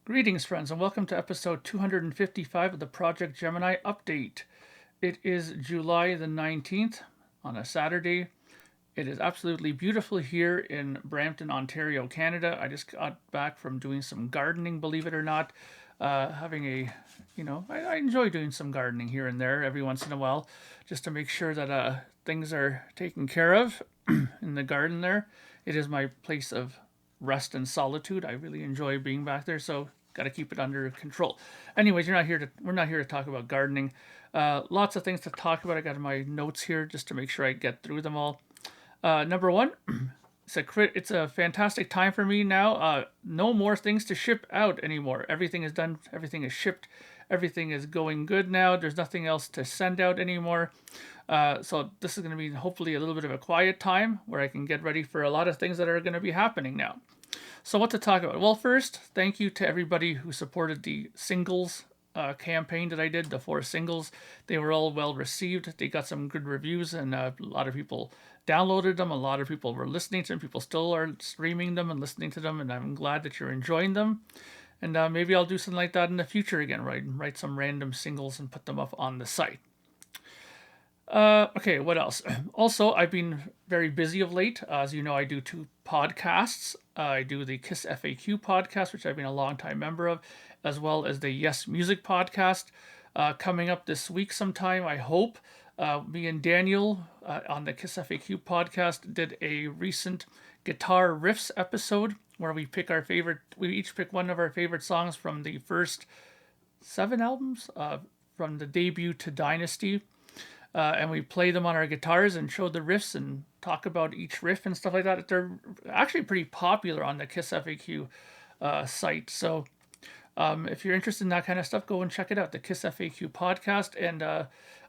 Greetings, friends, and welcome to episode 255 of the Projekt Gemineye update. It is July the 19th on a Saturday. It is absolutely beautiful here in Brampton, Ontario, Canada. I just got back from doing some gardening, believe it or not. Having a, I enjoy doing some gardening here and there every once in a while just to make sure that things are taken care of in the garden there. It is my place of rest and solitude. I really enjoy being back there, so got to keep it under control. Anyways, we're not here to talk about gardening. Lots of things to talk about. I got my notes here just to make sure I get through them all. Number one, it's a fantastic time for me now. No more things to ship out anymore. Everything is done. Everything is shipped. Everything is going good now. There's nothing else to send out anymore. So this is going to be hopefully a little bit of a quiet time where I can get ready for a lot of things that are going to be happening now. So what to talk about? Well, first, thank you to everybody who supported the singles campaign that I did, the 4 singles. They were all well received. They got some good reviews, and a lot of people downloaded them. A lot of people were listening to them. People still are streaming them and listening to them, and I'm glad that you're enjoying them. And maybe I'll do something like that in the future again, right? Write some random singles and put them up on the site. Okay, what else? Also, I've been very busy of late. As you know, I do 2 podcasts. I do the Kiss FAQ podcast, which I've been a long time member of, as well as the Yes Music podcast. Coming up this week sometime, I hope. Me and Daniel on the Kiss FAQ podcast did a recent guitar riffs episode where we each pick one of our favorite songs from the first 7 albums, from the debut to Dynasty, and we play them on our guitars and show the riffs and talk about each riff and stuff like that. They're actually pretty popular on the Kiss FAQ site. So if you're interested in that kind of stuff, go and check it out, the Kiss FAQ podcast. And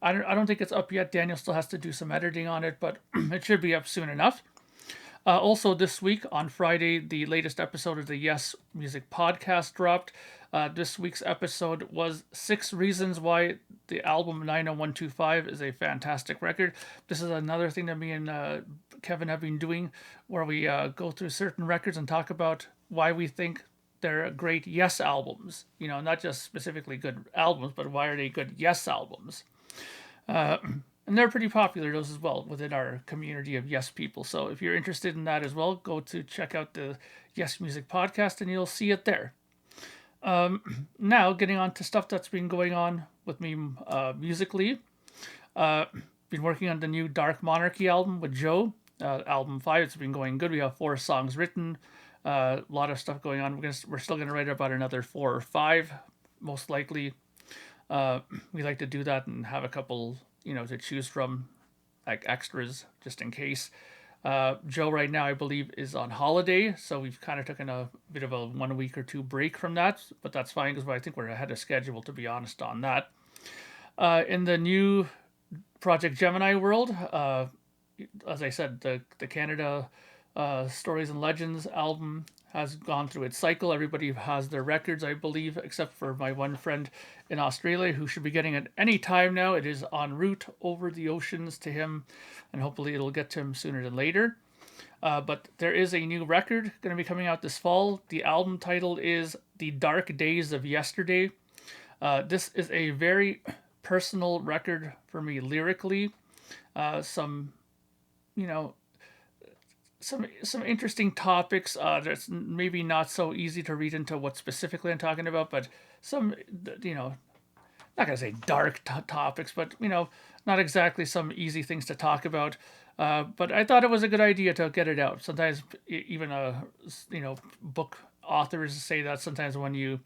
I don't think it's up yet. Daniel still has to do some editing on it, but it should be up soon enough. Also, this week on Friday, the latest episode of the Yes Music podcast dropped. This week's episode was 6 reasons why the album 90125 is a fantastic record. This is another thing that me and Kevin have been doing, where we go through certain records and talk about why we think they're great Yes albums. Not just specifically good albums, but why are they good Yes albums? And they're pretty popular, those as well, within our community of Yes people. So if you're interested in that as well, go to check out the Yes Music podcast and you'll see it there. Now, getting on to stuff that's been going on with me musically. Been working on the new Dark Monarchy album with Joe. Album 5, it's been going good. We have 4 songs written. A lot of stuff going on. We're still going to write about another 4 or 5, most likely. We like to do that and have a couple to choose from, like extras, just in case. Joe right now, I believe, is on holiday, so we've kind of taken a bit of a 1 week or 2 break from that, but that's fine because I think we're ahead of schedule, to be honest, on that. In the new Projekt Gemineye world, as I said, the Canada Stories and Legends album has gone through its cycle. Everybody has their records, I believe, except for my one friend in Australia who should be getting it any time now. It is en route over the oceans to him, and hopefully it'll get to him sooner than later. But there is a new record going to be coming out this fall. The album title is The Dark Days of Yesterday. This is a very personal record for me lyrically. Some, you know, some interesting topics. That's maybe not so easy to read into what specifically I'm talking about, but some, not gonna say dark topics, but not exactly some easy things to talk about. But I thought it was a good idea to get it out. Sometimes even book authors say that sometimes when you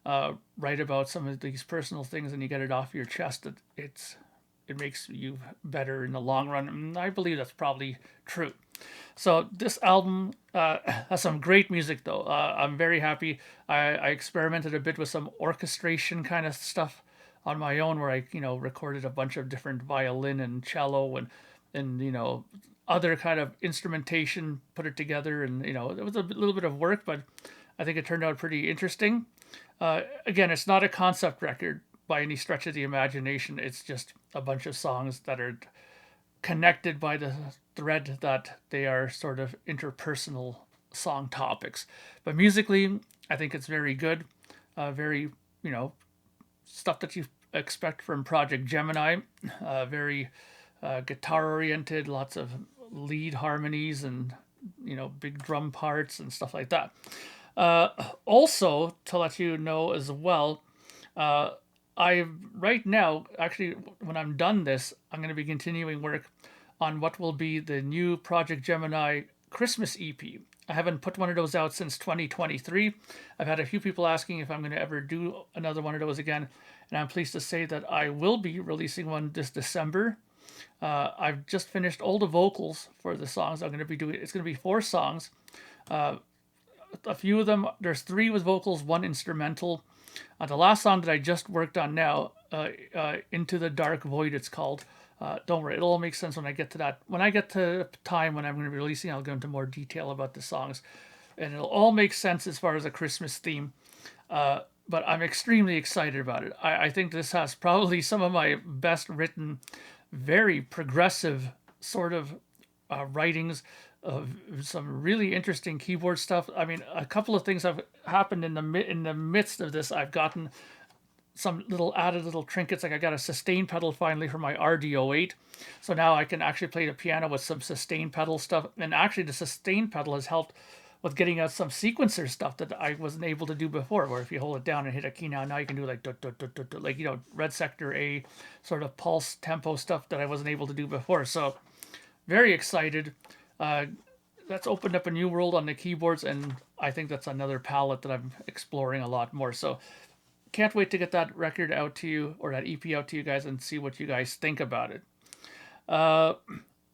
write about some of these personal things and you get it off your chest, that it makes you better in the long run. And I believe that's probably true. So this album has some great music, though. I'm very happy. I experimented a bit with some orchestration kind of stuff on my own, where I recorded a bunch of different violin and cello and other kind of instrumentation, put it together, and it was a little bit of work, but I think it turned out pretty interesting. Again, it's not a concept record by any stretch of the imagination. It's just a bunch of songs that are connected by the thread that they are sort of interpersonal song topics. But musically, I think it's very good, very, you know, stuff that you expect from Projekt Gemineye. Very guitar oriented, lots of lead harmonies and, you know, big drum parts and stuff like that. Uh, Also, to let you know as well, uh, I right now, actually, when I'm done this, I'm going to be continuing work on what will be the new Projekt Gemini Christmas EP. I haven't put one of those out since 2023. I've had a few people asking if I'm going to ever do another one of those again, and I'm pleased to say that I will be releasing one this December. I've just finished all the vocals for the songs I'm going to be doing. It's going to be 4 songs. A few of them, there's 3 with vocals, 1 instrumental. The last song that I just worked on now, Into the Dark Void, it's called. Don't worry, it'll all make sense when I get to that. When I get to the time when I'm going to be releasing, I'll go into more detail about the songs. And it'll all make sense as far as a Christmas theme. But I'm extremely excited about it. I think this has probably some of my best written, very progressive sort of writings of some really interesting keyboard stuff. I mean, a couple of things have happened in the midst of this. I've gotten some added little trinkets. Like I got a sustain pedal finally for my RD08, so now I can actually play the piano with some sustain pedal stuff. And actually, the sustain pedal has helped with getting out some sequencer stuff that I wasn't able to do before. Where if you hold it down and hit a key now you can do like like, you know, red sector A sort of pulse tempo stuff that I wasn't able to do before. So very excited. That's opened up a new world on the keyboards, and I think that's another palette that I'm exploring a lot more. So can't wait to get that record out to you, or that EP out to you guys, and see what you guys think about it.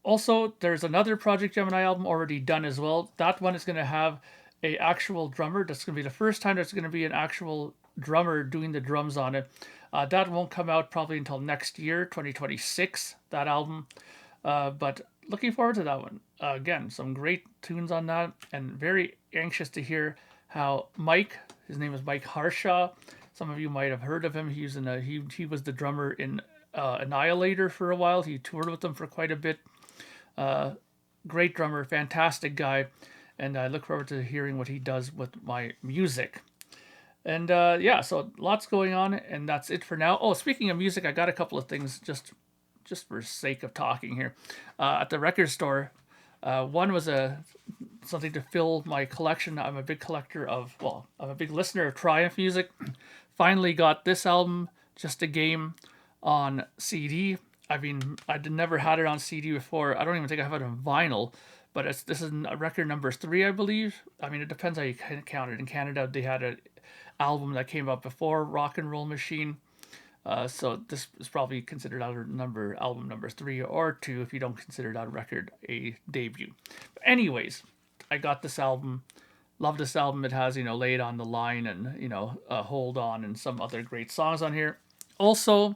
Also, there's another Projekt Gemini album already done as well. That one is going to have a actual drummer. That's going to be the first time there's going to be an actual drummer doing the drums on it. That won't come out probably until next year, 2026, that album. But looking forward to that one. Again, some great tunes on that, and very anxious to hear how Mike, his name is Mike Harshaw. Some of you might have heard of him. He was the drummer in Annihilator for a while. He toured with them for quite a bit. Great drummer, fantastic guy, and I look forward to hearing what he does with my music. And yeah, so lots going on, and that's it for now. Oh, speaking of music, I got a couple of things just for sake of talking here. At the record store, one was something to fill my collection. I'm a big collector of, well, I'm a big listener of Triumph music. Finally got this album, Just a Game, on CD. I mean, I'd never had it on CD before. I don't even think I have it on vinyl, but this is record number 3, I believe. I mean, it depends how you count it. In Canada, they had an album that came out before Rock and Roll Machine. So this is probably considered album number 3 or 2 if you don't consider that record a debut. But anyways, I got this album. Love this album. It has, you know, Lay It on the Line and, you know, Hold On and some other great songs on here. Also,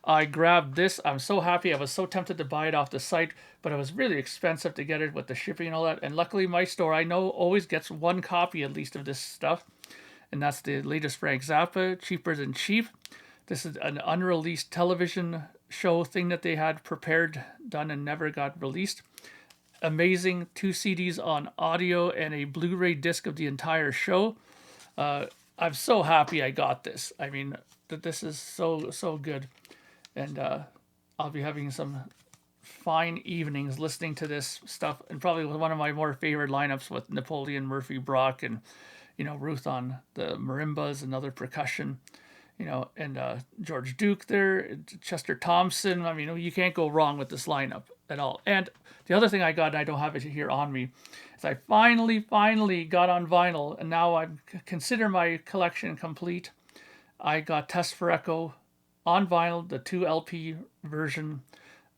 I grabbed this. I'm so happy. I was so tempted to buy it off the site, but it was really expensive to get it with the shipping and all that. And luckily, my store, I know, always gets 1 copy at least of this stuff. And that's the latest Frank Zappa, Cheaper Than Cheap. This is an unreleased television show thing that they had prepared, done, and never got released. Amazing 2 CDs on audio and a Blu-ray disc of the entire show. I'm so happy I got this. I mean, that this is so good. And I'll be having some fine evenings listening to this stuff, and probably with one of my more favorite lineups with Napoleon, Murphy, Brock, and, you know, Ruth on the marimbas and other percussion. You know, and George Duke there, Chester Thompson. I mean, you can't go wrong with this lineup at all. And the other thing I got, and I don't have it here on me, is I finally got on vinyl, and now I consider my collection complete. I got Test for Echo on vinyl, the 2 LP version.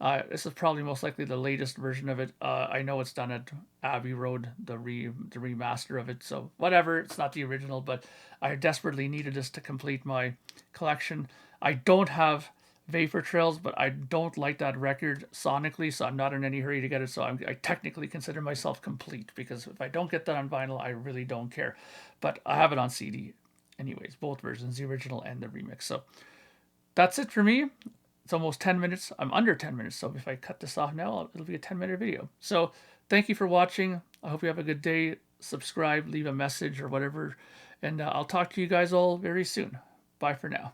This is probably most likely the latest version of it. I know it's done at Abbey Road, the remaster of it. So whatever, it's not the original, but I desperately needed this to complete my collection. I don't have Vapor Trails, but I don't like that record sonically, so I'm not in any hurry to get it. So I technically consider myself complete, because if I don't get that on vinyl, I really don't care. But I have it on CD anyways, both versions, the original and the remix. So that's it for me. It's almost 10 minutes. I'm under 10 minutes, so if I cut this off now, it'll be a 10-minute video. So thank you for watching. I hope you have a good day. subscribe, leave a message or whatever. And I'll talk to you guys all very soon. Bye for now.